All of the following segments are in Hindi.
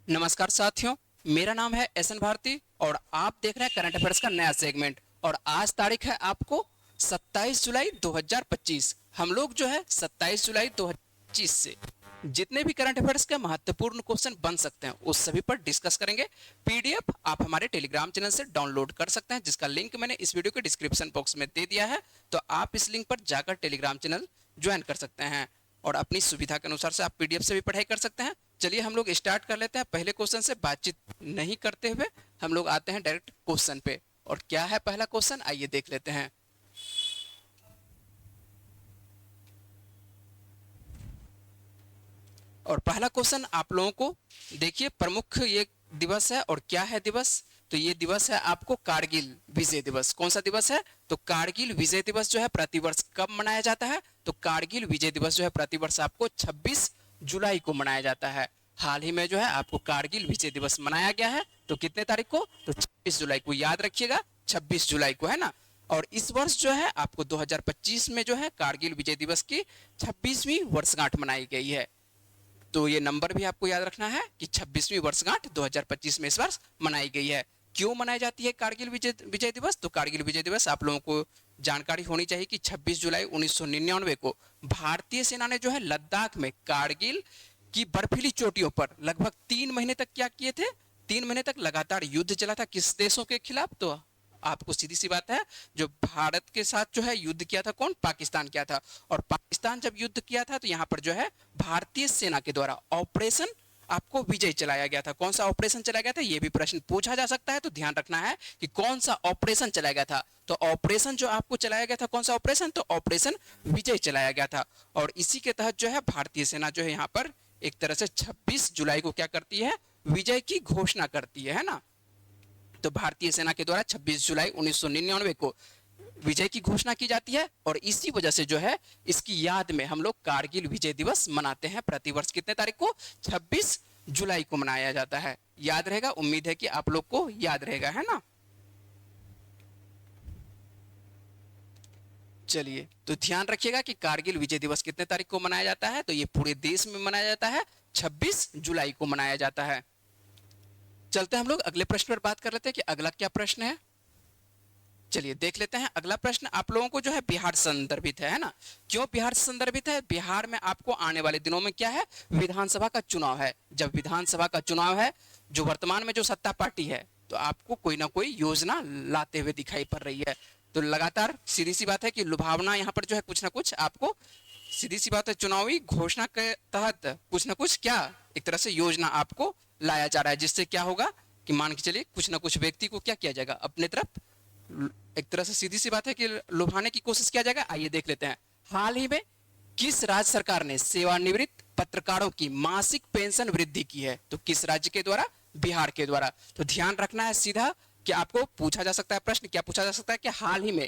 नमस्कार साथियों, मेरा नाम है एस एन भारती और आप देख रहे हैं करंट अफेयर्स का नया सेगमेंट। और आज तारीख है आपको 27 जुलाई 2025। हम लोग जो है 27 जुलाई 2025 से जितने भी करंट अफेयर्स के महत्वपूर्ण क्वेश्चन बन सकते हैं उस सभी पर डिस्कस करेंगे। पीडीएफ आप हमारे टेलीग्राम चैनल से डाउनलोड कर सकते हैं, जिसका लिंक मैंने इस वीडियो के डिस्क्रिप्शन बॉक्स में दे दिया है। तो आप इस लिंक पर जाकर टेलीग्राम चैनल ज्वाइन कर सकते हैं और अपनी सुविधा के अनुसार से आप पीडीएफ से भी पढ़ाई कर सकते हैं। चलिए हम लोग स्टार्ट कर लेते हैं। पहले क्वेश्चन से बातचीत नहीं करते हुए हम लोग आते हैं डायरेक्ट क्वेश्चन पे। और क्या है पहला क्वेश्चन, आइए देख लेते हैं। और पहला क्वेश्चन आप लोगों को देखिए, प्रमुख ये दिवस है। और क्या है दिवस, तो ये दिवस है आपको कारगिल विजय दिवस। कौन सा दिवस है, तो कारगिल विजय दिवस जो है प्रतिवर्ष कब मनाया जाता है, तो कारगिल विजय दिवस जो है प्रतिवर्ष आपको 26 जुलाई को मनाया जाता है। हाल ही में जो है आपको कारगिल विजय दिवस मनाया गया है। तो कितने तारीख को, तो 26 जुलाई को, याद रखिएगा 26 जुलाई को, है ना। और इस वर्ष जो है आपको 2025 में जो है कारगिल विजय दिवस की 26वीं वर्षगांठ मनाई गई है। तो ये नंबर भी आपको याद रखना है कि 26वीं वर्षगांठ 2025 में इस वर्ष मनाई गई है। क्यों मनाई जाती है कारगिल विजय दिवस, तो कारगिल विजय दिवस आप लोगों को जानकारी होनी चाहिए कि 26 जुलाई 1999 को भारतीय सेना ने जो है लद्दाख में कारगिल की बर्फीली चोटियों पर लगभग 3 महीने तक क्या किए थे, 3 महीने तक लगातार युद्ध चला था। किस देशों के खिलाफ, तो आपको सीधी सी बात है, जो भारत के साथ जो है युद्ध किया था कौन, पाकिस्तान किया था। और पाकिस्तान जब युद्ध किया था तो यहाँ पर जो है भारतीय सेना के द्वारा ऑपरेशन आपको विजय चलाया गया था। कौन सा ऑपरेशन चलाया गया था, ये भी प्रश्न पूछा जा सकता है। तो ध्यान रखना है कि कौन सा ऑपरेशन चलाया गया था। तो ऑपरेशन जो आपको चलाया गया था, कौन सा ऑपरेशन, तो ऑपरेशन विजय चलाया गया था। और इसी के तहत जो है भारतीय सेना जो है यहाँ पर एक तरह से 26 जुलाई को क्या करती है, विजय की घोषणा करती है ना। तो भारतीय सेना के द्वारा 26 जुलाई 1999 को विजय की घोषणा की जाती है। और इसी वजह से जो है इसकी याद में हम लोग कारगिल विजय दिवस मनाते हैं। प्रतिवर्ष कितने तारीख को, 26 जुलाई को मनाया जाता है। याद रहेगा, उम्मीद है कि आप लोग को याद रहेगा, है ना। चलिए, तो ध्यान रखिएगा कि कारगिल विजय दिवस कितने तारीख को मनाया जाता है, तो ये पूरे देश में मनाया जाता है, 26 जुलाई को मनाया जाता है। चलते हैं हम लोग अगले प्रश्न पर बात कर लेते हैं कि अगला क्या प्रश्न है। चलिए देख लेते हैं। अगला प्रश्न आप लोगों को जो है बिहार से संदर्भित है ना। क्यों बिहार से संदर्भित है, बिहार में आपको आने वाले दिनों में क्या है, विधानसभा का चुनाव है। जब विधानसभा का चुनाव है, जो वर्तमान में जो सत्ता पार्टी है, तो आपको कोई ना कोई योजना लाते हुए दिखाई पड़ रही है। तो लगातार सीधी सी बात है कि लुभावना यहाँ पर जो है कुछ ना कुछ आपको, सीधी सी बात है, चुनावी घोषणा के तहत कुछ ना कुछ क्या एक तरह से योजना आपको लाया जा रहा है, जिससे क्या होगा कि मान के चलिए कुछ ना कुछ व्यक्ति को क्या किया जाएगा, अपने तरफ एक तरह से सीधी सी बात है कि लुभाने की कोशिश किया जाएगा। आइए देख लेते हैं। हाल ही में किस राज्य सरकार ने सेवानिवृत्त पत्रकारों की मासिक पेंशन वृद्धि की है, तो किस राज्य के द्वारा, बिहार के द्वारा। तो ध्यान रखना है सीधा कि आपको पूछा जा सकता है प्रश्न, क्या पूछा जा सकता है कि हाल ही में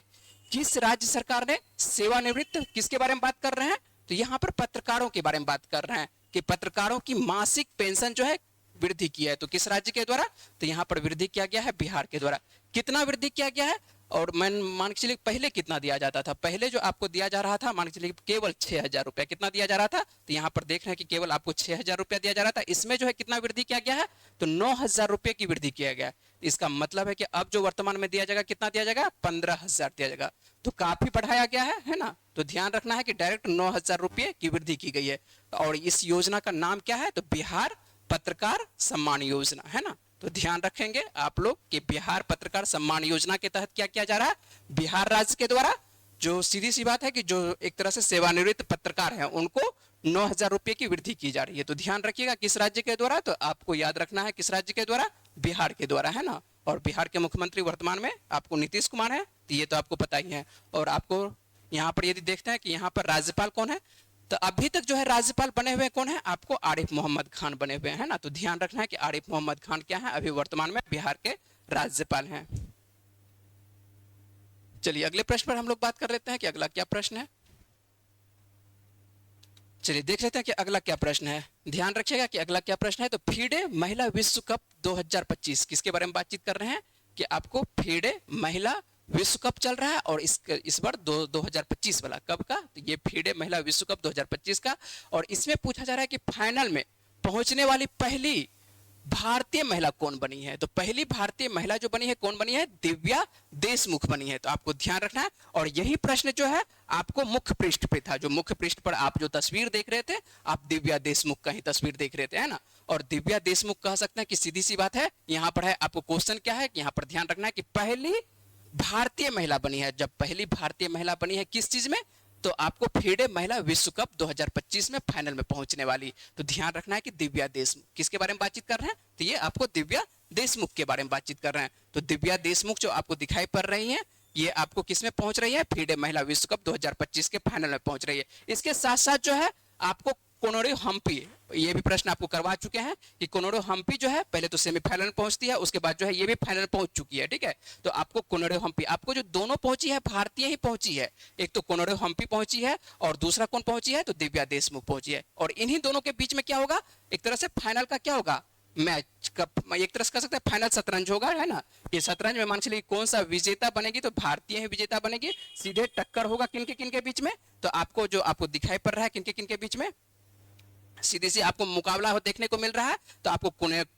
किस राज्य सरकार ने सेवानिवृत्त, किसके बारे में बात कर रहे हैं, तो यहाँ पर पत्रकारों के बारे में बात कर रहे हैं कि पत्रकारों की मासिक पेंशन जो है वृद्धि की है। तो किस राज्य के द्वारा, तो यहाँ पर वृद्धि किया गया है बिहार के द्वारा। कितना वृद्धि किया गया है, और मान के चलिए पहले कितना दिया जाता था, पहले जो आपको दिया जा रहा था मान के चलिए केवल 6,000 रुपया, कितना दिया जा रहा था, तो यहाँ पर देख रहे हैं कि केवल आपको 6,000 रुपया दिया जा रहा था। इसमें जो है कितना वृद्धि किया गया है, तो 9,000 रुपये की वृद्धि किया गया है। इसका मतलब है कि अब जो वर्तमान में दिया जाएगा, कितना दिया जाएगा, 15,000 दिया जाएगा। तो काफी बढ़ाया गया है ना। तो ध्यान रखना है कि डायरेक्ट 9,000 रुपये की वृद्धि की गई है। और इस योजना का नाम क्या है, तो बिहार पत्रकार सम्मान योजना, है ना। तो ध्यान रखेंगे आप लोग कि बिहार पत्रकार सम्मान योजना के तहत क्या किया जा रहा है, बिहार राज्य के द्वारा जो सीधी सी बात है कि जो एक तरह से सेवानिवृत्त पत्रकार हैं उनको 9,000 रुपये की वृद्धि की जा रही है। तो ध्यान रखिएगा किस राज्य के द्वारा, तो आपको याद रखना है किस राज्य के द्वारा, बिहार के द्वारा, है ना। और बिहार के मुख्यमंत्री वर्तमान में आपको नीतीश कुमार है, तो ये तो आपको पता ही है। और आपको यहाँ पर यदि देखते हैं कि यहाँ पर राज्यपाल कौन है, तो अभी तक जो है राज्यपाल बने हुए कौन है, आपको आरिफ मोहम्मद खान बने हुए हैं ना। तो ध्यान रखना है कि आरिफ मोहम्मद खान क्या है, अभी वर्तमान में बिहार के राज्यपाल हैं। चलिए अगले प्रश्न पर हम लोग बात कर लेते हैं कि अगला क्या प्रश्न है। चलिए देख लेते हैं कि अगला क्या प्रश्न है। ध्यान रखिएगा कि अगला क्या प्रश्न है, तो फीडे महिला विश्व कप 2025 किसके बारे में बातचीत कर रहे हैं कि आपको फीडे महिला विश्व कप चल रहा है। और इस बार 2025 वाला कब का, तो ये फीडे महिला विश्व कप 2025 का। और इसमें पूछा जा रहा है कि फाइनल में पहुंचने वाली पहली भारतीय महिला कौन बनी है? तो पहली भारतीय महिला जो बनी है कौन बनी है? दिव्या देशमुख बनी है। तो आपको ध्यान रखना है। और यही प्रश्न जो है आपको मुख्य पृष्ठ पे था, जो मुख्य पृष्ठ पर आप जो तस्वीर देख रहे थे, आप दिव्या देशमुख का ही तस्वीर देख रहे थे, है ना। और दिव्या देशमुख कह सकते हैं कि सीधी सी बात है, यहाँ पर है आपको क्वेश्चन क्या है, यहाँ पर ध्यान रखना है कि पहली भारतीय महिला बनी है। जब पहली भारतीय महिला बनी है किस चीज में? तो आपको फीडे महिला विश्व कप 2025 में फाइनल में पहुंचने वाली। तो ध्यान रखना है कि दिव्या देशमुख, किसके बारे में बातचीत कर रहे हैं? तो ये आपको दिव्या देशमुख के बारे में बातचीत कर रहे हैं। तो दिव्या देशमुख जो आपको दिखाई पड़ रही है, ये आपको किस में पहुंच रही है? फीडे महिला विश्व कप 2025 के फाइनल में पहुंच रही है। इसके साथ साथ जो है आपको कोनोरे हम्पी, ये भी प्रश्न आपको करवा चुके हैं कि कोनोरे हम्पी जो है पहले तो सेमीफाइनल में पहुंचती है, उसके बाद जो है ये भी फाइनल पहुंच चुकी है, ठीक है। तो आपको कोनोरे हम्पी, आपको जो दोनों पहुंची है भारतीय ही पहुंची है, एक तो कोनोरे हम्पी पहुंची है और दूसरा कौन पहुंची है? तो दिव्या देशमुख पहुंची है। और इन्हीं दोनों के बीच में क्या होगा? एक तरह से फाइनल का क्या होगा? मैच का एक तरह से कह सकते हैं फाइनल शतरंज होगा, है ना। ये शतरंज में मान चलिए कौन सा विजेता बनेगी? तो भारतीय ही विजेता बनेगी। सीधे टक्कर होगा किन के बीच में? तो आपको जो आपको दिखाई पड़ रहा है किन के बीच में सीधे से आपको मुकाबला हो देखने को मिल रहा है। तो आपको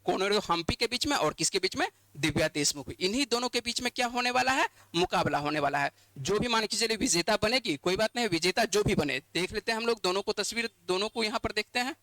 कोनोरे हम्पी के बीच में और किसके बीच में? दिव्या देशमुख। इन्हीं दोनों के बीच में क्या होने वाला है? मुकाबला होने वाला है। जो भी मान के चलिए विजेता बनेगी, कोई बात नहीं, विजेता जो भी बने, देख लेते हैं हम लोग दोनों को तस्वीर, दोनों को यहाँ पर देखते हैं।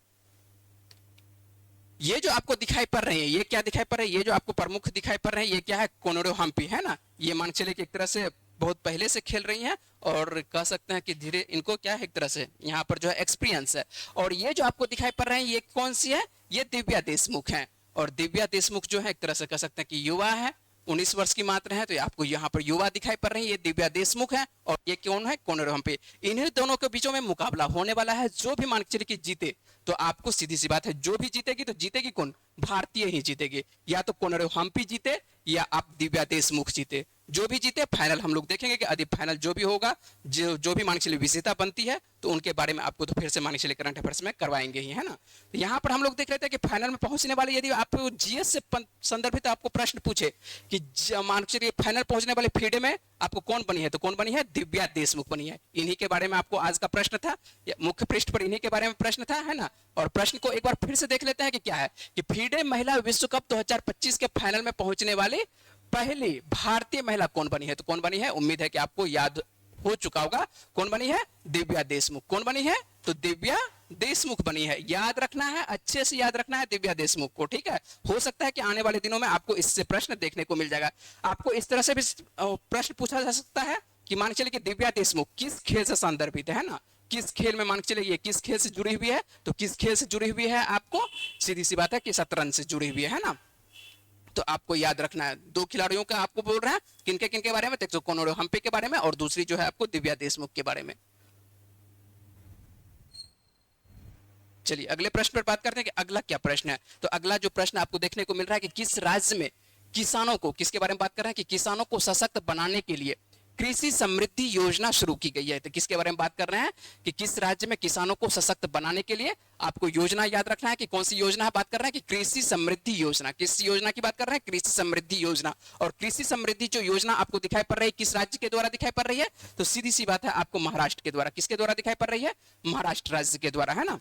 ये जो आपको दिखाई पड़ रही है, ये क्या दिखाई पड़ रही है? ये जो आपको प्रमुख दिखाई पड़ रहे हैं, ये क्या है? कोनोरे हम्पी, है ना। ये मान चले कि एक तरह से बहुत पहले से खेल रही हैं और कह सकते हैं कि धीरे इनको क्या है, एक तरह से यहाँ पर जो है एक्सपीरियंस है। और ये जो आपको दिखाई पड़ रहे हैं, ये कौन सी है? ये दिव्या देशमुख है। और दिव्या देशमुख जो है एक तरह से कह सकते हैं कि युवा है, 19 वर्ष की मात्र है। तो आपको यहाँ पर युवा दिखाई पड़ रही है, ये दिव्या देशमुख है और ये कौन है? कोनोरे हम्पी। इन्हीं दोनों के बीचों में मुकाबला होने वाला है। जो भी मान के चलिए कि जीते, तो आपको सीधी सी बात है, जो भी जीतेगी तो जीतेगी कौन? भारतीय ही जीतेगी। या तो कोनोरे हम्पी जीते या आप दिव्या देशमुख जीते। जो भी जीते फाइनल हम लोग देखेंगे कि यदि फाइनल जो भी होगा, जो भी मान के चलिए विजेता बनती है, तो उनके बारे में आपको तो फिर से मान के चलिए करंट अफेयर्स में करवाएंगे ही, है ना। तो यहाँ पर हम लोग देख रहे थे कि फाइनल में पहुंचने वाले, यदि आप जीएस से संदर्भित आपको प्रश्न पूछे कि मान के चलिए फाइनल पहुंचने वाले फीडे में आपको कौन बनी है? तो कौन बनी है? दिव्या देशमुख बनी है। इन्हीं के बारे में आपको आज का प्रश्न था, मुख्य पृष्ठ पर इन्हीं के बारे में प्रश्न था, है ना। और प्रश्न को एक बार फिर से देख लेते हैं कि क्या है कि फीडे महिला विश्व कप 2025 के फाइनल में पहुंचने वाली पहली भारतीय महिला कौन बनी है? तो कौन बनी है? उम्मीद है कि आपको याद हो चुका होगा। कौन बनी है? दिव्या देशमुख। कौन बनी है? तो दिव्या देशमुख बनी है। याद रखना है, अच्छे से याद रखना है दिव्या देशमुख को, ठीक है। हो सकता है कि आने वाले दिनों में आपको इससे प्रश्न देखने को मिल जाएगा। आपको इस तरह से भी प्रश्न पूछा जा सकता है कि मान चलिए कि दिव्या देशमुख किस खेल से संदर्भित है ना। किस खेल में मान के चलिए, किस खेल से जुड़ी हुई है? तो किस खेल से जुड़ी हुई है? आपको सीधी सी बात है कि शतरंज से जुड़ी हुई है ना। तो आपको याद रखना है, दो खिलाड़ियों का आपको बोल रहा है, किनके बारे में? तो कोनोरे हम्पी के बारे में और दूसरी जो है आपको दिव्या देशमुख के बारे में। चलिए अगले प्रश्न पर बात करते हैं कि अगला क्या प्रश्न है। तो अगला जो प्रश्न आपको देखने को मिल रहा है कि किस राज्य में किसानों को, किसके बारे में बात कर रहे हैं कि किसानों को सशक्त बनाने के लिए कृषि समृद्धि योजना शुरू की गई है। तो किसके बारे में बात कर रहे हैं कि किस राज्य में किसानों को सशक्त बनाने के लिए आपको योजना याद रखना है कि कौन सी योजना है। बात कर रहे हैं कि कृषि समृद्धि योजना। किस योजना की बात कर रहे हैं? कृषि समृद्धि योजना। और कृषि समृद्धि जो योजना आपको दिखाई पड़ रही है, किस राज्य के द्वारा दिखाई पड़ रही है? तो सीधी सी बात है, आपको महाराष्ट्र के द्वारा। किसके द्वारा दिखाई पड़ रही है? महाराष्ट्र राज्य के द्वारा, है ना।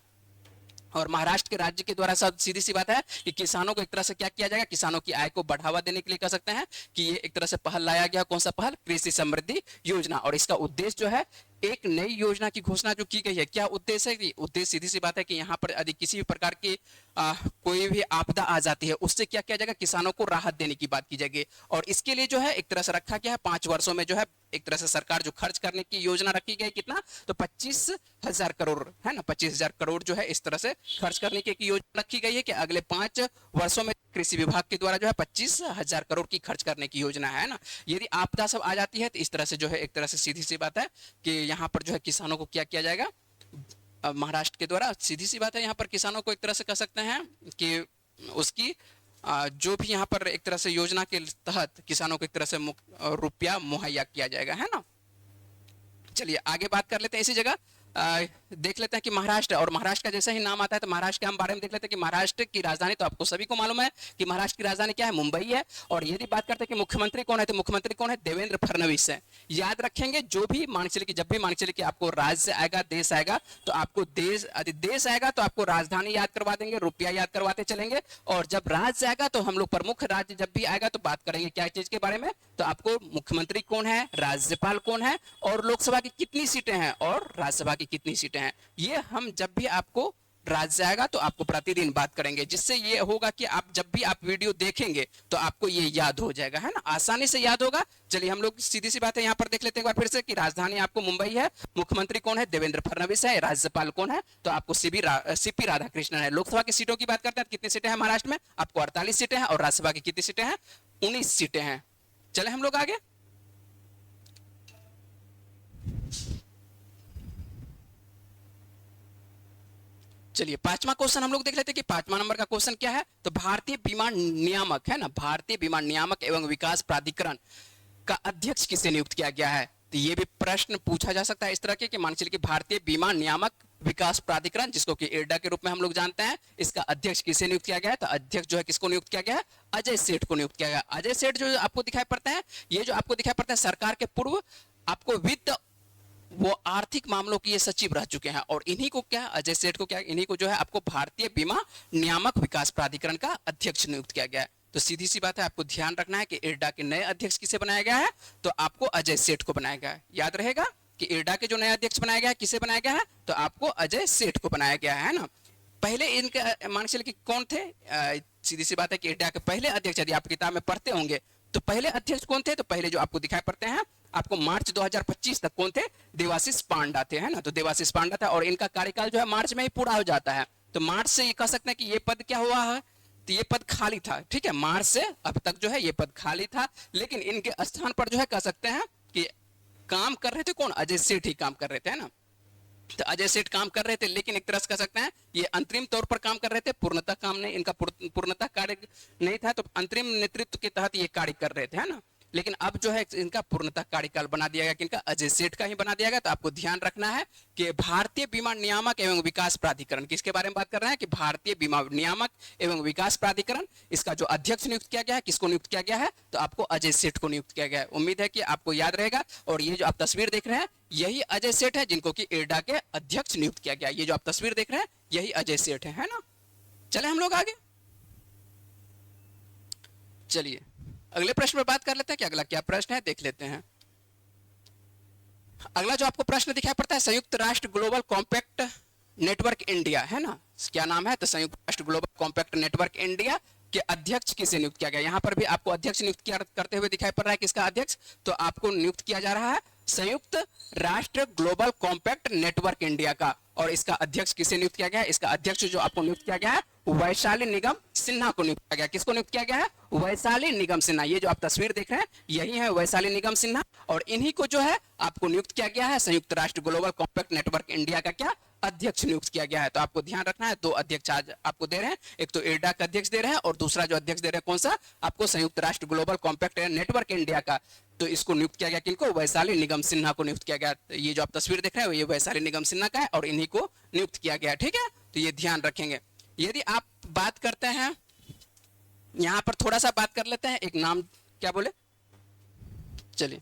और महाराष्ट्र के राज्य के द्वारा सब सीधी सी बात है कि किसानों को एक तरह से क्या किया जाएगा? किसानों की आय को बढ़ावा देने के लिए कह सकते हैं कि ये एक तरह से पहल लाया गया। कौन सा पहल? कृषि समृद्धि योजना। और इसका उद्देश्य जो है, एक नई योजना की घोषणा जो की गई है। क्या उद्देश्य है? कि उद्देश्य सीधी सी बात है कि यहाँ पर यदि किसी भी प्रकार की कोई भी आपदा आ जाती है, उससे क्या किया जाएगा? किसानों को राहत देने की बात की जाएगी। और इसके लिए जो है एक तरह से रखा गया है 5 वर्षों में जो है एक तरह से सरकार जो खर्च करने की योजना रखी गई, कितना? तो 25,000 करोड़, है ना। 25,000 करोड़ जो है इस तरह से खर्च करने की योजना रखी गई है कि अगले 5 वर्षों में कृषि विभाग के द्वारा जो है 25,000 करोड़ की खर्च करने की योजना है ना। यदि आपदा सब आ जाती है तो इस तरह से जो है एक तरह से सीधी सी बात है कि यहाँ पर जो है किसानों को क्या किया जाएगा? महाराष्ट्र के द्वारा सीधी सी बात है, यहाँ पर किसानों को एक तरह से कह सकते हैं कि उसकी जो भी यहाँ पर एक तरह से योजना के तहत किसानों को एक तरह से रुपया मुहैया किया जाएगा, है ना। चलिए आगे बात कर लेते हैं इसी जगह। देख लेते हैं कि महाराष्ट्र, और महाराष्ट्र का जैसे ही नाम आता है तो महाराष्ट्र के हम बारे में देख लेते हैं कि महाराष्ट्र की राजधानी, तो आपको सभी को मालूम है कि महाराष्ट्र की राजधानी क्या है, मुंबई है। और यदि बात करते हैं कि मुख्यमंत्री कौन है, तो मुख्यमंत्री कौन है, देवेंद्र फडणवीस है। याद रखेंगे, जो भी मान चलिए कि जब भी मान चलिए कि आपको राज्य आएगा, देश आएगा, तो आपको देश, यदि देश आएगा तो आपको राजधानी याद करवा देंगे, रुपया याद करवाते चलेंगे। और जब राज्य आएगा तो हम लोग प्रमुख राज्य जब भी आएगा तो बात करेंगे क्या चीज के बारे में, तो आपको मुख्यमंत्री कौन है, राज्यपाल कौन है, और लोकसभा की कितनी सीटें हैं, और राज्यसभा की कितनी सीटें हैं। ये हम जब भी आपको राज्य आएगा तो आपको प्रतिदिन बात करेंगे, जिससे ये होगा कि आप जब भी आप वीडियो देखेंगे तो आपको ये याद हो जाएगा, है ना, आसानी से याद होगा। चलिए हम लोग सीधी सी बात है यहाँ पर देख लेते हैं एक बार फिर से कि राजधानी आपको मुंबई है, मुख्यमंत्री कौन है, देवेंद्र फडणवीस है, राज्यपाल कौन है, तो आपको सीपी राधाकृष्णन है। लोकसभा की सीटों की बात करते हैं, कितनी सीटें हैं महाराष्ट्र में, आपको 48 सीटें हैं, और राज्यसभा की कितनी सीटें हैं, 19 सीटें हैं। चले हम लोग आगे। चलिए पांचवा क्वेश्चन हम लोग देख लेते हैं कि पांचवा नंबर का क्वेश्चन क्या है, तो भारतीय बीमा नियामक, है ना, भारतीय बीमा नियामक एवं विकास प्राधिकरण का अध्यक्ष किसे नियुक्त किया गया है। तो ये भी प्रश्न पूछा जा सकता है इस तरह के कि मान चलिए कि भारतीय बीमा नियामक विकास प्राधिकरण, जिसको कि इरडा के रूप में हम लोग जानते हैं, इसका अध्यक्ष किसे नियुक्त किया गया है, तो अध्यक्ष जो है किसको नियुक्त किया गया है, अजय सेठ को नियुक्त किया गया। अजय सेठ जो आपको दिखाई पड़ता है, ये जो आपको दिखाई पड़ता है सरकार के पूर्व आपको वित्त वो आर्थिक मामलों के ये सचिव रह चुके हैं, और इन्हीं को क्या, अजय सेठ को क्या, इन्हीं को जो है आपको भारतीय बीमा नियामक विकास प्राधिकरण का अध्यक्ष नियुक्त किया गया है। तो सीधी सी बात है, आपको ध्यान रखना है कि इरडा के नए अध्यक्ष किसे बनाया गया है, तो आपको अजय सेठ को बनाया गया है। याद रहेगा कि इरडा के जो नए अध्यक्ष बनाया गया है किसे बनाया गया है, तो आपको अजय सेठ को बनाया गया है ना। पहले इनके मान चलिए कि कौन थे, सीधी सी बात है कि इरडा के पहले अध्यक्ष यदि आप किताब में पढ़ते होंगे तो पहले अध्यक्ष कौन थे, तो पहले जो आपको दिखाई पड़ते हैं आपको मार्च 2025 तक कौन थे, देवाशीष पांडा थे, है ना। तो देवाशीष पांडा था, और इनका कार्यकाल जो है मार्च में ही पूरा हो जाता है। तो मार्च से ये कह सकते हैं कि ये पद क्या हुआ है, तो ये पद खाली था, ठीक है, मार्च से अब तक जो है ये पद खाली था। लेकिन इनके स्थान पर जो है कह सकते हैं कि काम कर रहे थे कौन, अजय सेठ ही काम कर रहे थे, है ना। तो अजय सेठ काम कर रहे थे, लेकिन एक तरह से कह सकते हैं ये अंतरिम तौर पर काम कर रहे थे, पूर्णतः काम नहीं, इनका पूर्णतः कार्य नहीं था, तो अंतरिम नेतृत्व के तहत ये कार्य कर रहे थे, है ना। लेकिन अब जो है इनका पूर्णतः कार्यकाल बना दिया गया, किनका, अजय सेठ का ही बना दिया गया। तो आपको ध्यान रखना है कि भारतीय बीमा नियामक एवं विकास प्राधिकरण, किसके बारे में बात कर रहे हैं, कि भारतीय बीमा नियामक एवं विकास प्राधिकरण, इसका जो अध्यक्ष नियुक्त किया गया है, किसको नियुक्त किया गया है, तो आपको अजय सेठ को नियुक्त किया गया है। उम्मीद है कि आपको याद रहेगा। और ये जो आप तस्वीर देख रहे हैं यही अजय सेठ है, जिनको कि इरडा के अध्यक्ष नियुक्त किया गया। ये जो आप तस्वीर देख रहे हैं यही अजय सेठ है ना। चले हम लोग आगे। चलिए अगले प्रश्न पर बात कर लेते हैं कि अगला क्या प्रश्न है, देख लेते हैं। अगला जो आपको प्रश्न दिखाई पड़ता है, संयुक्त राष्ट्र ग्लोबल कॉम्पैक्ट नेटवर्क इंडिया, है ना, क्या नाम है, तो संयुक्त राष्ट्र ग्लोबल कॉम्पैक्ट नेटवर्क इंडिया के अध्यक्ष किसे नियुक्त किया गया। यहां पर भी आपको अध्यक्ष नियुक्त किया करते हुए दिखाई पड़ रहा है, किसका अध्यक्ष, तो आपको नियुक्त किया जा रहा है संयुक्त राष्ट्र ग्लोबल कॉम्पैक्ट नेटवर्क इंडिया का। और इसका अध्यक्ष किसे नियुक्त किया गया है, इसका अध्यक्ष जो आपको नियुक्त किया गया है वैशाली निगम सिन्हा को नियुक्त किया गया। किसको नियुक्त किया गया है, वैशाली निगम सिन्हा। ये जो आप तस्वीर देख रहे हैं यही है वैशाली निगम सिन्हा, और इन्हीं को जो है आपको नियुक्त किया गया है संयुक्त राष्ट्र ग्लोबल कॉम्पैक्ट नेटवर्क इंडिया का क्या, अध्यक्ष नियुक्त किया गया है। तो आपको ध्यान रखना है, दो अध्यक्ष आज आपको दे रहे हैं, एक तो इरडा का अध्यक्ष दे रहे हैं, और दूसरा जो अध्यक्ष दे रहे हैं कौन सा, आपको संयुक्त राष्ट्र ग्लोबल कॉम्पैक्ट नेटवर्क इंडिया का। तो इसको नियुक्त किया गया किनको, वैशाली निगम सिन्हा को नियुक्त किया गया। ये जो आप तस्वीर देख रहे हैं ये वैशाली निगम सिन्हा का है, और इन्हीं को नियुक्त किया गया, ठीक है। तो ये ध्यान रखेंगे। यदि आप बात करते हैं, यहां पर थोड़ा सा बात कर लेते हैं, एक नाम क्या बोले, चलिए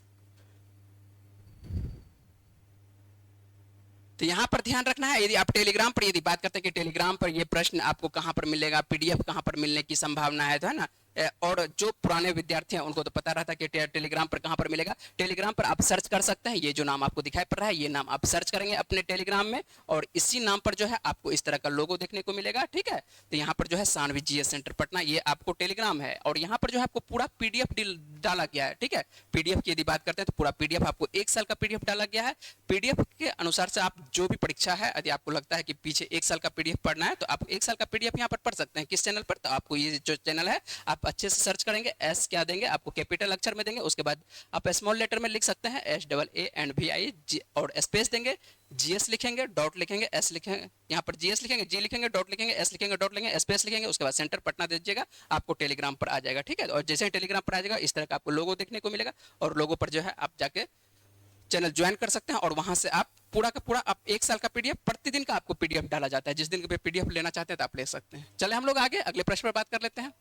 तो यहां पर ध्यान रखना है। यदि आप टेलीग्राम पर यदि बात करते हैं कि टेलीग्राम पर ये प्रश्न आपको कहां पर मिलेगा, पीडीएफ कहां पर मिलने की संभावना है, तो है ना। और जो पुराने विद्यार्थी हैं उनको तो पता रहता है कि टेलीग्राम पर कहां पर मिलेगा। टेलीग्राम पर आप सर्च कर सकते हैं, ये जो नाम आपको दिखाई पड़ रहा है ये नाम आप सर्च करेंगे अपने टेलीग्राम में, और इसी नाम पर जो है आपको इस तरह का लोगो देखने को मिलेगा, ठीक है। तो यहाँ पर जो है सानवी जीएस सेंटर पटना, ये आपको टेलीग्राम है, और यहाँ पर जो है आपको पूरा पीडीएफ डाला गया है, ठीक है। पीडीएफ की यदि बात करते हैं तो पूरा पीडीएफ आपको 1 साल का पीडीएफ डाला गया है। पीडीएफ के अनुसार से आप जो भी परीक्षा है, यदि आपको लगता है कि पीछे 1 साल का पीडीएफ पढ़ना है तो आप 1 साल का पीडीएफ यहाँ पर पढ़ सकते हैं। किस चैनल पर, तो आपको ये जो चैनल है आप अच्छे से सर्च करेंगे, एस क्या देंगे, आपको कैपिटल अक्षर में देंगे, उसके बाद आप स्मॉल लेटर में लिख सकते हैं SAANVI, और स्पेस देंगे, जीएस लिखेंगे, डॉट लिखेंगे, एस लिखेंगे, यहाँ पर जीएस लिखेंगे, जी लिखेंगे, डॉट लिखेंगे, एस लिखेंगे, डॉट लिखेंगे, स्पेस लिखेंगे, उसके बाद सेंटर पटना दे दीजिएगा, आपको टेलीग्राम पर आ जाएगा, ठीक है। और जैसे ही टेलीग्राम पर आ जाएगा इस तरह का आपको लोगो देखने को मिलेगा, और लोगो पर जो है आप जाके चैनल ज्वाइन कर सकते हैं और वहां से आप पूरा का पूरा आप 1 साल का पीडीएफ, प्रतिदिन का आपको पीडीएफ डाला जाता है। जिस दिन पीडीएफ लेना चाहते हैं तो आप ले सकते हैं। चले हम लोग आगे अगले प्रश्न पर बात कर लेते हैं।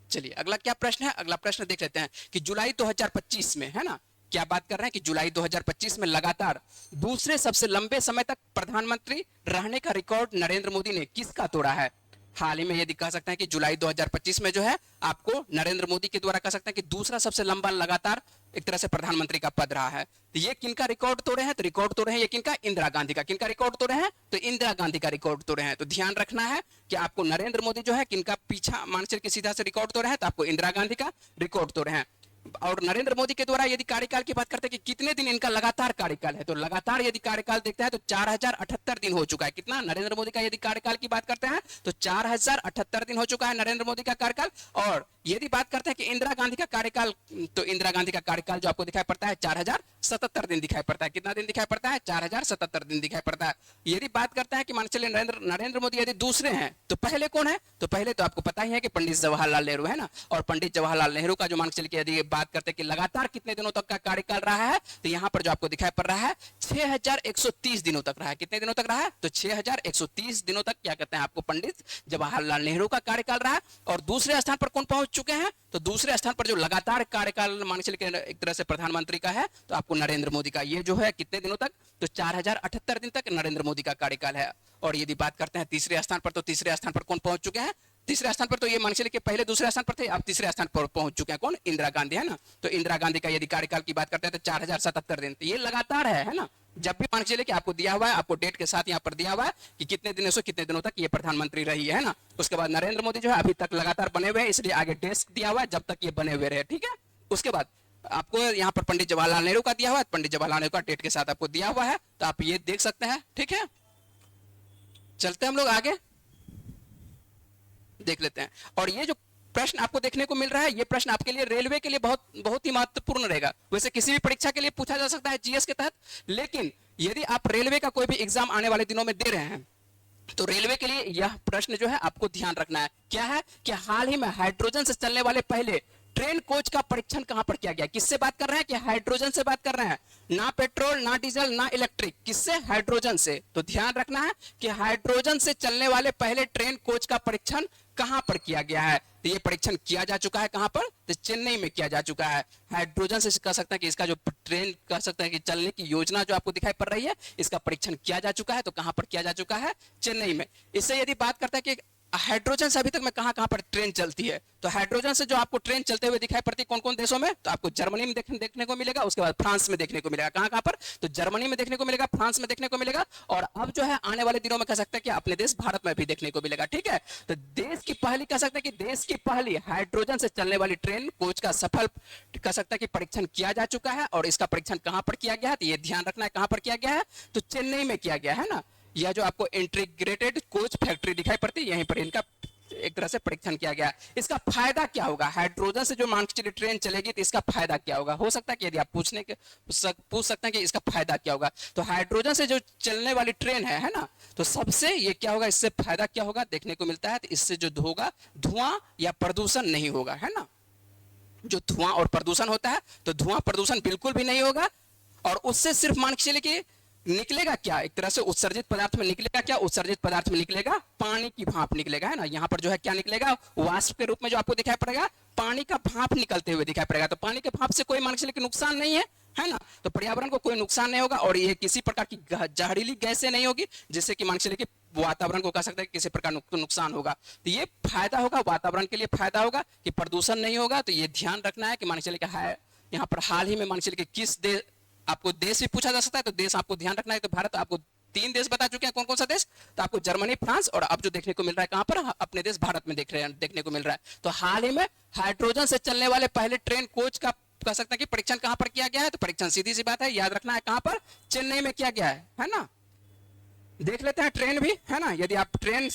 चलिए अगला क्या प्रश्न है, अगला प्रश्न देख लेते हैं कि जुलाई 2025 में, है ना, क्या बात कर रहे हैं कि जुलाई 2025 में लगातार दूसरे सबसे लंबे समय तक प्रधानमंत्री रहने का रिकॉर्ड नरेंद्र मोदी ने किसका तोड़ा है। हाल ही में यदि कह सकते हैं कि जुलाई 2025 में जो है आपको नरेंद्र मोदी के द्वारा कह सकते हैं कि दूसरा सबसे लंबा लगातार एक तरह से प्रधानमंत्री का पद रहा है। तो ये किनका रिकॉर्ड तोड़े हैं, तो रिकॉर्ड तोड़े हैं ये किनका, इंदिरा गांधी का। किनका रिकॉर्ड तोड़े हैं, तो इंदिरा गांधी का रिकॉर्ड तोड़े हैं। तो ध्यान रखना है कि आपको नरेंद्र मोदी जो है किनका पीछा मान के सीधा से रिकॉर्ड तोड़े हैं, तो आपको इंदिरा गांधी का रिकॉर्ड तोड़े हैं। और नरेंद्र मोदी के द्वारा यदि कार्यकाल की बात करते हैं कि कितने दिन इनका लगातार कार्यकाल है, तो लगातार यदि कार्यकाल देखते हैं तो 4078 दिन हो चुका है। कितना, नरेंद्र मोदी का यदि कार्यकाल की बात करते हैं तो 4078 दिन हो चुका है नरेंद्र मोदी का कार्यकाल। और यदि बात करते हैं कि इंदिरा गांधी का कार्यकाल, तो इंदिरा गांधी का कार्यकाल जो आपको दिखाई पड़ता है 4077 दिन दिखाई पड़ता है। कितना दिन दिखाई पड़ता है, 4077 दिन दिखाई पड़ता है। यदि बात करते हैं कि मान चलिए नरेंद्र मोदी यदि दूसरे हैं तो पहले कौन है, तो पहले तो आपको पता ही है कि पंडित जवाहरलाल नेहरू है ना। और पंडित जवाहरलाल नेहरू का जो मान चलिए यदि बात करते हैं कि लगातार कितने दिनों तक का कार्यकाल रहा है, तो यहां पर जो आपको दिखाई पड़ रहा है 6130 दिनों तक रहा है। कितने दिनों तक रहा है, तो 6130 दिनों तक क्या कहते हैं आपको पंडित जवाहरलाल नेहरू का कार्यकाल रहा है। और दूसरे स्थान पर कौन पहुंच चुके हैं, तो दूसरे स्थान पर जो लगातार कार्यकाल मान चलिए एक तरह से प्रधानमंत्री का है तो आपको नरेंद्र मोदी का, ये जो है कितने दिनों तक, तो 4078 दिन तक नरेंद्र मोदी का कार्यकाल है। और यदि बात करते हैं तीसरे स्थान पर, तो तीसरे स्थान पर कौन पहुंच चुके हैं, तीसरे स्थान पर तो ये मान चलिए कि पहले दूसरे स्थान पर थे, अब तीसरे स्थान पर पहुंच चुके हैं कौन, इंदिरा गांधी, है ना। तो इंदिरा गांधी का यदि कार्यकाल की बात करते हैं तो 4077 दिन, तो ये लगातार है ना। जब भी मान चलिए कि आपको दिया हुआ है, आपको डेट के साथ यहाँ पर दिया हुआ है कि कितने दिनों से कितने दिनों तक ये प्रधानमंत्री रही है ना। उसके बाद नरेंद्र मोदी जो है अभी तक लगातार बने हुए हैं, इसलिए आगे डेस्क दिया हुआ है जब तक ये बने हुए रहे, ठीक है। उसके बाद आपको यहाँ पर पंडित जवाहरलाल नेहरू का दिया हुआ है, पंडित जवाहरलाल नेहरू का डेट के साथ आपको दिया हुआ है, तो आप ये देख सकते हैं, ठीक है। चलते हैं हम लोग आगे देख लेते हैं। और ये जो प्रश्न आपको देखने को मिल रहा है, ये प्रश्न आपके लिए रेलवे के लिए बहुत बहुत ही महत्वपूर्ण रहेगा। वैसे किसी भी परीक्षा के लिए पूछा जा सकता है जीएस के तहत, लेकिन यदि आप रेलवे का कोई भी एग्जाम आने वाले दिनों में दे रहे हैं तो रेलवे के लिए यह प्रश्न जो है आपको ध्यान रखना है। क्या है कि हाल ही में हाइड्रोजन से चलने वाले पहले ट्रेन कोच का परीक्षण कहां पर किया गया। किससे बात कर रहे हैं, कि हाइड्रोजन से बात कर रहे हैं, ना पेट्रोल ना डीजल ना इलेक्ट्रिक, किससे, हाइड्रोजन से। तो ध्यान रखना है कि हाइड्रोजन से चलने वाले पहले ट्रेन कोच का परीक्षण कहां पर किया गया है। तो ये परीक्षण किया जा चुका है कहां पर, तो चेन्नई में किया जा चुका है। हाइड्रोजन से कह सकते हैं कि इसका जो ट्रेन कह सकते हैं कि चलने की योजना जो आपको दिखाई पड़ रही है, इसका परीक्षण किया जा चुका है। तो कहां पर किया जा चुका है, चेन्नई में। इससे यदि बात करते हैं कि हाइड्रोजन से अभी तक में कहां कहां पर ट्रेन चलती है, तो हाइड्रोजन से जो आपको ट्रेन चलते हुए दिखाई पड़ती है कौन कौन देशों में, तो आपको जर्मनी में देखने को मिलेगा, उसके बाद फ्रांस में देखने को मिलेगा। कहां कहां पर, तो जर्मनी में देखने को मिलेगा, फ्रांस में देखने को मिलेगा, और अब जो है आने वाले दिनों में कह सकते हैं कि अपने देश भारत में भी देखने को मिलेगा, ठीक है। तो देश की पहली कह सकते हैं कि देश की पहली हाइड्रोजन से चलने वाली ट्रेन कोच का सफल कह सकता है कि परीक्षण किया जा चुका है। और इसका परीक्षण कहां पर किया गया है, तो ये ध्यान रखना है कहां पर किया गया है, तो चेन्नई में किया गया है ना। यह जो आपको इंटीग्रेटेड कोच फैक्ट्री दिखाई पड़ती है, यहीं पर इनका एक तरह से परीक्षण किया गया। इसका फायदा क्या होगा, हाइड्रोजन से जो मान के चलिए ट्रेन चलेगी तो इसका फायदा क्या होगा। हो सकता है कि यदि आप पूछ सकते हैं कि इसका फायदा क्या होगा, तो हाइड्रोजन से जो चलने वाली ट्रेन है ना, तो सबसे ये क्या होगा, इससे फायदा क्या होगा देखने को मिलता है, तो इससे जो होगा धुआं या प्रदूषण नहीं होगा, है ना। जो धुआं और प्रदूषण होता है, तो धुआं प्रदूषण बिल्कुल भी नहीं होगा। और उससे सिर्फ मान के चलिए कि निकलेगा क्या, एक तरह से उत्सर्जित पदार्थ में निकलेगा क्या, उत्सर्जित पदार्थ में निकलेगा पानी की भाप निकलेगा, है ना। यहाँ पर जो है क्या निकलेगा, वाष्प के रूप में जो आपको दिखाई पड़ेगा पानी का भाप निकलते हुए दिखाई पड़ेगा। तो पानी के भाप से कोई मान के चलिए नुकसान नहीं है ना। तो पर्यावरण को कोई नुकसान नहीं होगा, और ये किसी प्रकार की जहरीली गैसें नहीं होगी जिससे कि मान के चलिए कि वातावरण को कह सकते हैं किसी प्रकार नुकसान होगा। तो ये फायदा होगा, वातावरण के लिए फायदा होगा कि प्रदूषण नहीं होगा। तो ये ध्यान रखना है कि मान के चलिए यहाँ पर हाल ही में मान के चलिए कि किस देश, आपको देश भी पूछा जा सकता है, तो देश आपको ध्यान रखना है। तो भारत आपको 3 देश बता चुके हैं, कौन कौन सा देश, तो आपको जर्मनी, फ्रांस, और अब जो देखने को मिल रहा है कहां पर, अपने देश भारत में देखने को मिल रहा है। तो हाल ही में हाइड्रोजन से चलने वाले पहले ट्रेन कोच का कह सकते हैं कि परीक्षण कहां पर किया गया है, तो परीक्षण सीधी सी बात है, याद रखना है कहां पर, चेन्नई में किया गया है ना। देख लेते हैं ट्रेन भी, है ना। यदि आप ट्रेन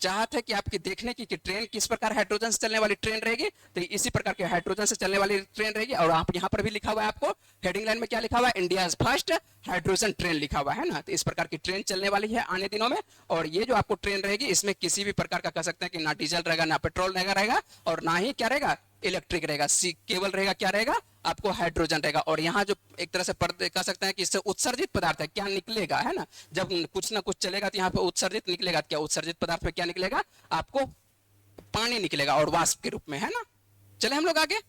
चाहते हैं कि आपकी देखने की कि ट्रेन किस प्रकार हाइड्रोजन से चलने वाली ट्रेन रहेगी, तो इसी प्रकार के हाइड्रोजन से चलने वाली ट्रेन रहेगी। और आप यहाँ पर भी लिखा हुआ है, आपको हेडिंग लाइन में क्या लिखा हुआ है, इंडिया फर्स्ट हाइड्रोजन ट्रेन लिखा हुआ है ना। तो इस प्रकार की ट्रेन चलने वाली है आने दिनों में। और ये जो आपको ट्रेन रहेगी, इसमें किसी भी प्रकार का कह सकते हैं कि ना डीजल रहेगा ना पेट्रोल रहेगा, और ना ही क्या रहेगा इलेक्ट्रिक रहेगा, सी केवल रहेगा क्या रहेगा आपको हाइड्रोजन रहेगा। और यहाँ जो एक तरह से कह सकते हैं कि इससे उत्सर्जित पदार्थ है, क्या निकलेगा, है ना, जब कुछ ना कुछ चलेगा तो यहाँ पे उत्सर्जित निकलेगा, क्या उत्सर्जित पदार्थ में क्या निकलेगा आपको पानी निकलेगा और वाष्प के रूप में, है ना। चले हम लोग आगे,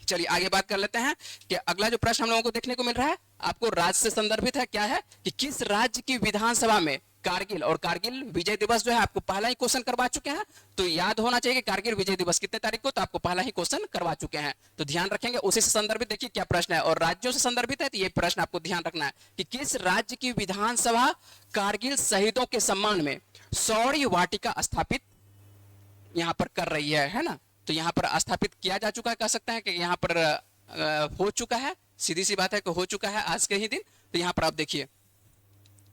चलिए आगे बात कर लेते हैं कि अगला जो प्रश्न हम लोगों को देखने को मिल रहा है आपको राज्य से संदर्भित है। क्या है कि किस राज्य की विधानसभा में कारगिल, और कारगिल विजय दिवस जो है आपको पहला ही क्वेश्चन करवा चुके हैं, तो याद होना चाहिए कि कारगिल विजय दिवस कितने तारीख को, तो आपको पहला ही क्वेश्चन करवा चुके हैं, तो ध्यान रखेंगे। उसी से संदर्भित देखिए क्या प्रश्न है, और राज्यों से संदर्भित है तो ये प्रश्न आपको ध्यान रखना है कि किस राज्य की विधानसभा कारगिल शहीदों के सम्मान में शौर्य वाटिका स्थापित यहां पर कर रही है ना। तो यहां पर स्थापित किया जा चुका है, कह सकते हैं कि यहां पर हो चुका है, सीधी सी बात है कि हो चुका है आज के ही दिन। तो यहां पर आप देखिए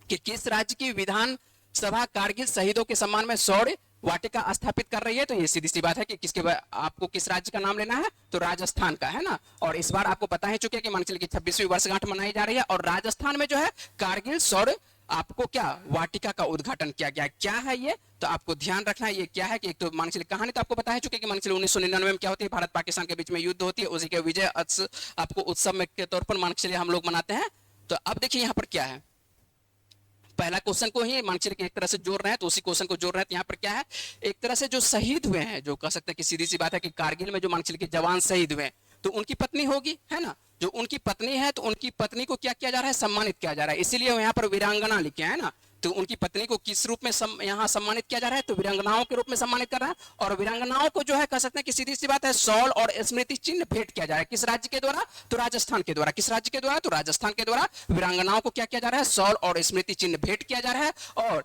कि किस राज्य की विधान सभा कारगिल शहीदों के सम्मान में शौर्य वाटिका स्थापित कर रही है, तो ये सीधी सी बात है कि किसके आपको किस राज्य का नाम लेना है, तो राजस्थान का, है ना। और इस बार आपको पता ही चुके कि मान चलिए 26वीं वर्षगांठ मनाई जा रही है और राजस्थान में जो है कारगिल शौर्य आपको क्या वाटिका का उद्घाटन किया गया है। क्या है ये, तो आपको ध्यान रखना है ये क्या है कि एक तो मान चलिए कहानी तो आपको पता है चुके कि मान चलिए 1999 में क्या होती है, भारत पाकिस्तान के बीच में युद्ध होती है, उसी के विजय आपको उत्सव में के तौर पर मान चलिए हम लोग मनाते हैं। तो अब देखिए यहाँ पर क्या है, पहला क्वेश्चन को ही मान चलिए एक तरह से जोड़ रहे हैं, तो उसी क्वेश्चन को जोड़ रहे हैं। तो यहाँ पर क्या है, एक तरह से जो शहीद हुए हैं, जो कह सकते हैं कि सीधी सी बात है कि कारगिल में जो मान चलिए जवान शहीद हुए हैं, तो उनकी पत्नी होगी, है ना, जो उनकी पत्नी है तो उनकी पत्नी को क्या किया जा रहा है, सम्मानित किया जा रहा है, इसीलिए यहाँ पर वीरांगना लिखे है ना। तो उनकी पत्नी को किस रूप में यहाँ सम्मानित किया जा रहा है, तो वीरांगनाओं के रूप में सम्मानित कर रहा है। और वीरांगनाओं को जो है कह सकते हैं कि सीधी सी बात है शॉल और स्मृति चिन्ह भेंट किया जा रहा है, किस राज्य के द्वारा, तो राजस्थान के द्वारा। किस राज्य के द्वारा, तो राजस्थान के द्वारा वीरांगनाओं को क्या किया जा रहा है, शॉल और स्मृति चिन्ह भेंट किया जा रहा है। और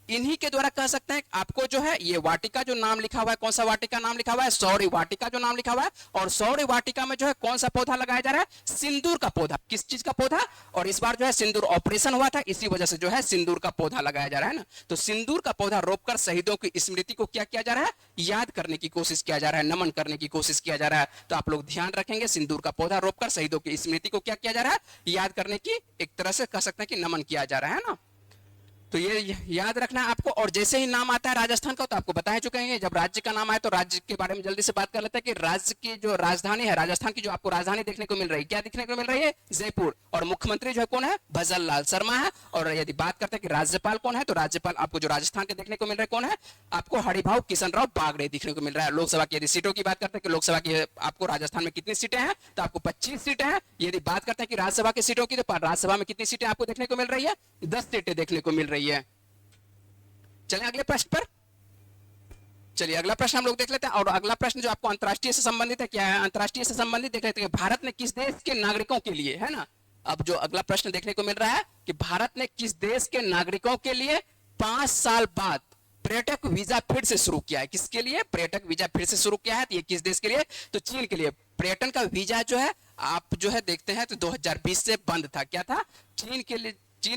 इन्हीं के द्वारा कह सकते हैं आपको जो है ये वाटिका जो नाम लिखा हुआ है, कौन सा वाटिका नाम लिखा हुआ है, शौर्य वाटिका जो नाम लिखा हुआ है। और शौर्य वाटिका में जो है कौन सा पौधा लगाया जा रहा है, सिंदूर का पौधा। किस चीज का पौधा, और इस बार जो है सिंदूर ऑपरेशन हुआ था, इसी वजह से जो है सिंदूर का पौधा लगाया जा रहा है ना। तो सिंदूर का पौधा रोपकर शहीदों की स्मृति को क्या किया जा रहा है, याद करने की कोशिश किया जा रहा है, नमन करने की कोशिश किया जा रहा है। तो आप लोग ध्यान रखेंगे, सिंदूर का पौधा रोपकर शहीदों की स्मृति को क्या किया जा रहा है, याद करने की एक तरह से कह सकते हैं कि नमन किया जा रहा है ना। तो ये याद रखना है आपको। और जैसे ही नाम आता है राजस्थान का, तो आपको बता ही चुके हैं, जब राज्य का नाम आए तो राज्य के बारे में जल्दी से बात कर लेते हैं कि राज्य की जो राजधानी है, राजस्थान की जो आपको राजधानी देखने को मिल रही है, क्या देखने को मिल रही है, जयपुर। और मुख्यमंत्री जो है कौन है, भजन लाल शर्मा है। और यदि बात करते हैं कि राज्यपाल कौन है, तो राज्यपाल आपको जो राजस्थान के देखने को मिल रहे हैं कौन है, आपको हरिभाऊ किशन राव बागड़े देखने को मिल रहा है। लोकसभा की यदि सीटों की बात करते हैं कि लोकसभा की आपको राजस्थान में कितनी सीटें हैं, तो आपको 25 सीटें हैं। यदि बात करते हैं कि राज्यसभा की सीटों की, तो राज्यसभा में कितनी सीटें आपको देखने को मिल रही है, 10 सीटें देखने को मिल रही है। चलिए अगले प्रश्न पर, चलिए अगला प्रश्न हम लोग देख लेते हैं। और अगला प्रश्न जो आपको अंतर्राष्ट्रीय से संबंधित है, क्या है, अंतर्राष्ट्रीय से संबंधित देख लेते हैं। भारत ने किस देश के नागरिकों के लिए, है ना, अब जो अगला प्रश्न देखने को मिल रहा है कि भारत ने किस देश के नागरिकों के लिए 5 साल बाद पर्यटक वीजा फिर से शुरू किया है। किसके लिए पर्यटक वीजा फिर से शुरू किया है, तो ये किस देश के लिए, तो चीन के लिए। पर्यटन का वीजा जो है आप जो है देखते हैं तो 2020 से बंद था, क्या था, चीन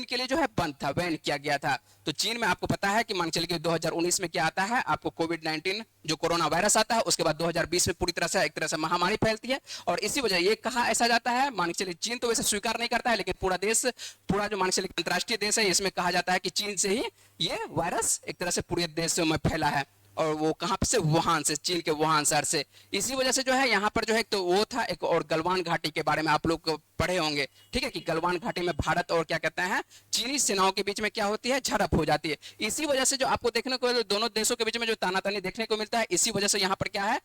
के लिए जो है बंद था, बैन किया गया था। तो चीन में आपको पता है कि मान चलिए 2019 में क्या आता है, आपको कोविड-19 जो कोरोना वायरस आता है, उसके बाद 2020 में पूरी तरह से एक तरह से महामारी फैलती है। और इसी वजह ये कहा ऐसा जाता है, मान चलिए चीन तो वैसे स्वीकार नहीं करता है, लेकिन पूरा देश, पूरा जो मान चलिए अंतर्राष्ट्रीय देश है, इसमें कहा जाता है कि चीन से ही ये वायरस एक तरह से पूरे देशों में फैला है। और वो कहां से, वुहान से, चीन के वुहान शहर से। इसी वजह से जो है यहाँ पर जो है तो वो था एक, और गलवान घाटी के बारे में आप लोग पढ़े होंगे, ठीक है, कि गलवान घाटी में भारत और क्या कहते हैं चीनी सेनाओं के बीच में क्या होती है, झड़प हो जाती है। इसी वजह से जो आपको देखने को दोनों देशों के बीच में जो तानातनी देखने को मिलता है, इसी वजह से यहाँ पर क्या है,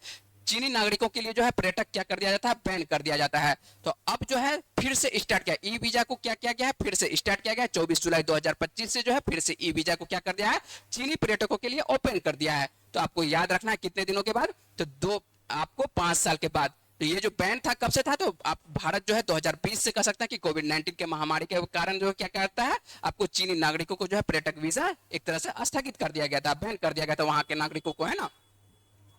चीनी नागरिकों के लिए जो है पर्यटक क्या कर दिया जाता है, बैन कर दिया जाता है। तो अब जो है फिर से स्टार्ट किया, ई वीजा को क्या किया गया है, फिर से स्टार्ट किया गया। 24 जुलाई 2025 से जो है फिर से ई वीजा को क्या कर दिया है, चीनी पर्यटकों के लिए ओपन कर दिया है। तो आपको याद रखना है कितने दिनों के बाद, तो आपको 5 साल के बाद। तो ये जो बैन था कब से था, तो आप भारत जो है 2020 से कह सकते हैं कि कोविड-19 के महामारी के कारण जो क्या करता है, आपको चीनी नागरिकों को जो है पर्यटक वीजा एक तरह से स्थगित कर दिया गया था, बैन कर दिया गया था वहां के नागरिकों को, है ना,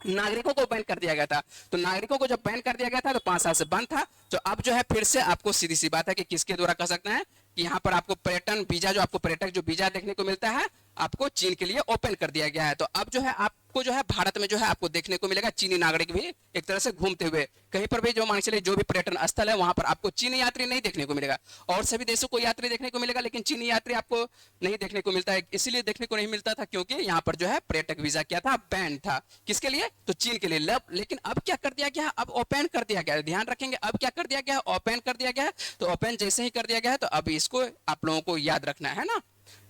नागरिकों को बैन कर दिया गया था। तो नागरिकों को जब बैन कर दिया गया था तो 5 साल से बंद था। तो अब जो है फिर से आपको सीधी सी बात है कि किसके द्वारा कह सकते हैं कि यहाँ पर आपको पर्यटन वीजा, जो आपको पर्यटक जो वीजा देखने को मिलता है, आपको चीन के लिए ओपन कर दिया गया है। तो अब जो है आपको जो है भारत में जो है आपको देखने को मिलेगा चीनी नागरिक भी एक तरह से घूमते हुए, कहीं पर भी जो मान चलिए जो भी पर्यटन स्थल है वहां पर आपको चीनी यात्री नहीं देखने को मिलेगा। और सभी देशों को यात्री देखने को मिलेगा, लेकिन चीनी यात्री आपको नहीं देखने को मिलता है। इसीलिए देखने को नहीं मिलता था क्योंकि यहाँ पर जो है पर्यटक वीजा क्या था, बैन था। किसके लिए? तो चीन के लिए। लेकिन अब क्या कर दिया गया, अब ओपन कर दिया गया। ध्यान रखेंगे, अब क्या कर दिया गया, ओपन कर दिया गया। तो ओपन जैसे ही कर दिया गया है तो अब इसको आप लोगों को याद रखना है ना।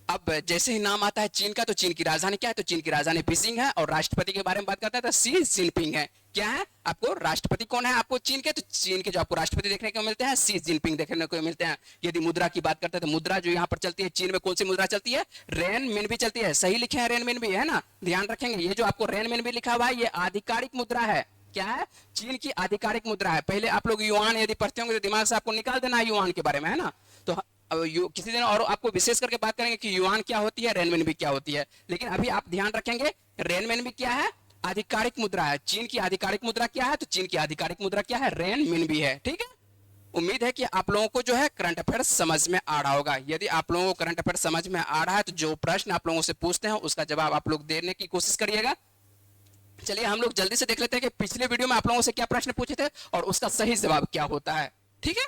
अब जैसे ही नाम आता है चीन का, तो चीन की राजधानी क्या है, तो चीन की राजधानी बीजिंग है। और राष्ट्रपति के बारे में बात करता है तो शी जिनपिंग है। क्या है, आपको राष्ट्रपति कौन है आपको चीन के, तो चीन के जो आपको राष्ट्रपति देखने को मिलते हैं शी जिनपिंग देखने को मिलते हैं। यदि मुद्रा की बात करते हैं तो मुद्रा जो यहाँ पर चलती है चीन में, कौन सी मुद्रा चलती है, रेन मिनबी चलती है। सही लिखे हैं, रेन मिनबी है ना, ध्यान रखेंगे। ये जो आपको रेन मिनबी लिखा हुआ है ये आधिकारिक मुद्रा है। क्या है, चीन की आधिकारिक मुद्रा है। पहले आप लोग युआन यदि पढ़ते होंगे तो दिमाग से आपको निकाल देना है युआन के बारे में, है ना। तो अब किसी दिन और आपको विशेष करके बात करेंगे कि युआन क्या होती है, रेनमिनबी क्या होती है। लेकिन अभी आप ध्यान रखेंगे रेनमिनबी क्या है, आधिकारिक मुद्रा है। चीन की आधिकारिक मुद्रा क्या है, तो चीन की आधिकारिक मुद्रा क्या है, रेनमिनबी है। ठीक है, उम्मीद है कि आप लोगों को जो है करंट अफेयर्स समझ में आ रहा होगा। यदि आप लोगों को करंट अफेयर्स समझ में आ रहा है तो जो प्रश्न आप लोगों से पूछते हैं उसका जवाब आप लोग देने की कोशिश करिएगा। चलिए हम लोग जल्दी से देख लेते हैं कि पिछले वीडियो में आप लोगों से क्या प्रश्न पूछे थे और उसका सही जवाब क्या होता है। ठीक है,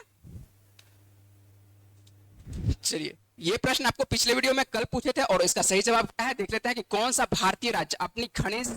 चलिए ये प्रश्न आपको पिछले वीडियो में कल पूछे थे और इसका सही जवाब क्या है देख लेते हैं कि कौन सा भारतीय राज्य अपनी खनिज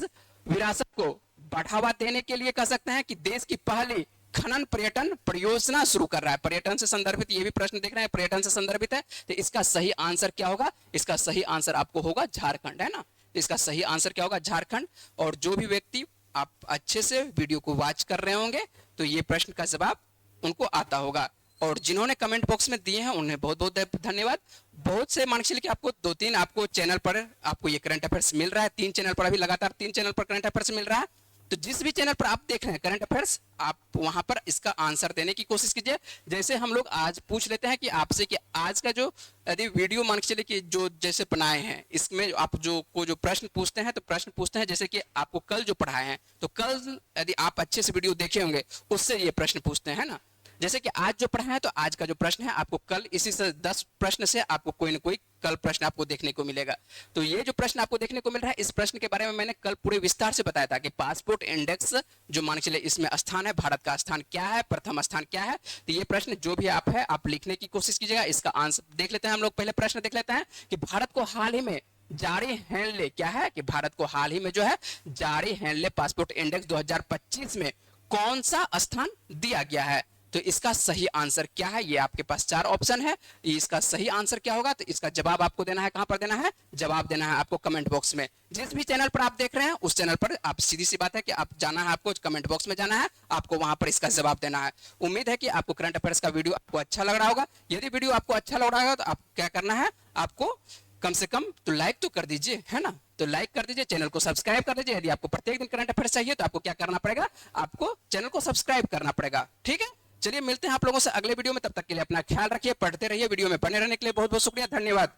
विरासत को बढ़ावा देने के लिए कह सकते हैं कि देश की पहली खनन पर्यटन परियोजना शुरू कर रहा है। पर्यटन से संदर्भित ये भी प्रश्न देख रहे हैं, पर्यटन से संदर्भित है। तो इसका सही आंसर क्या होगा, इसका सही आंसर आपको होगा झारखंड, है ना। तो इसका सही आंसर क्या होगा, झारखंड। और जो भी व्यक्ति आप अच्छे से वीडियो को वॉच कर रहे होंगे तो ये प्रश्न का जवाब उनको आता होगा। और जिन्होंने कमेंट बॉक्स में दिए हैं उन्हें बहुत बहुत धन्यवाद। बहुत से मान के आपको 2-3 आपको चैनल पर आपको ये करंट अफेयर्स मिल रहा है। 3 चैनल पर अभी लगातार 3 चैनल पर करंट अफेयर्स मिल रहा है। तो जिस भी चैनल पर आप देख रहे हैं करंट अफेयर्स, आप वहां पर इसका आंसर देने की कोशिश कीजिए। जैसे हम लोग आज पूछ लेते हैं कि आपसे कि आज का जो यदि वीडियो मान के चलिए कि जो जैसे बनाए हैं इसमें आप जो प्रश्न पूछते हैं, तो प्रश्न पूछते हैं जैसे कि आपको कल जो पढ़ाए हैं, तो कल यदि आप अच्छे से वीडियो देखे होंगे उससे ये प्रश्न पूछते हैं ना। जैसे कि आज जो पढ़ा है तो आज का जो प्रश्न है आपको कल इसी से 10 प्रश्न से आपको कोई ना कोई कल प्रश्न आपको देखने को मिलेगा। तो ये जो प्रश्न आपको देखने को मिल रहा है, इस प्रश्न के बारे में मैंने कल पूरे विस्तार से बताया था कि पासपोर्ट इंडेक्स जो मान के चलिए इसमें स्थान है, भारत का स्थान क्या है, प्रथम स्थान क्या है। तो ये प्रश्न जो भी आप है आप लिखने की कोशिश कीजिएगा। इसका आंसर देख लेते हैं हम लोग। पहले प्रश्न देख लेते हैं कि भारत को हाल ही में जारी हैंडले क्या है, कि भारत को हाल ही में जो है जारी हैंडले पासपोर्ट इंडेक्स 2025 में कौन सा स्थान दिया गया है। तो इसका सही आंसर क्या है, ये आपके पास 4 ऑप्शन है। इसका सही आंसर क्या होगा, तो इसका जवाब आपको देना है, कहां पर देना है, जवाब देना है आपको कमेंट बॉक्स में। जिस भी चैनल पर आप देख रहे हैं उस चैनल पर आप सीधी सी बात है कि आप जाना है, आपको कमेंट बॉक्स में जाना है, आपको वहां पर इसका जवाब देना है। उम्मीद है कि आपको करंट अफेयर्स का वीडियो आपको अच्छा लग रहा होगा। यदि वीडियो आपको अच्छा लग रहा होगा तो आप क्या करना है, आपको कम से कम तो लाइक तो कर दीजिए, है ना। तो लाइक कर दीजिए, चैनल को सब्सक्राइब कर दीजिए। यदि आपको प्रत्येक दिन करंट अफेयर्स चाहिए तो आपको क्या करना पड़ेगा, आपको चैनल को सब्सक्राइब करना पड़ेगा। ठीक है, चलिए मिलते हैं आप लोगों से अगले वीडियो में। तब तक के लिए अपना ख्याल रखिए, पढ़ते रहिए, वीडियो में बने रहने के लिए बहुत बहुत शुक्रिया, धन्यवाद।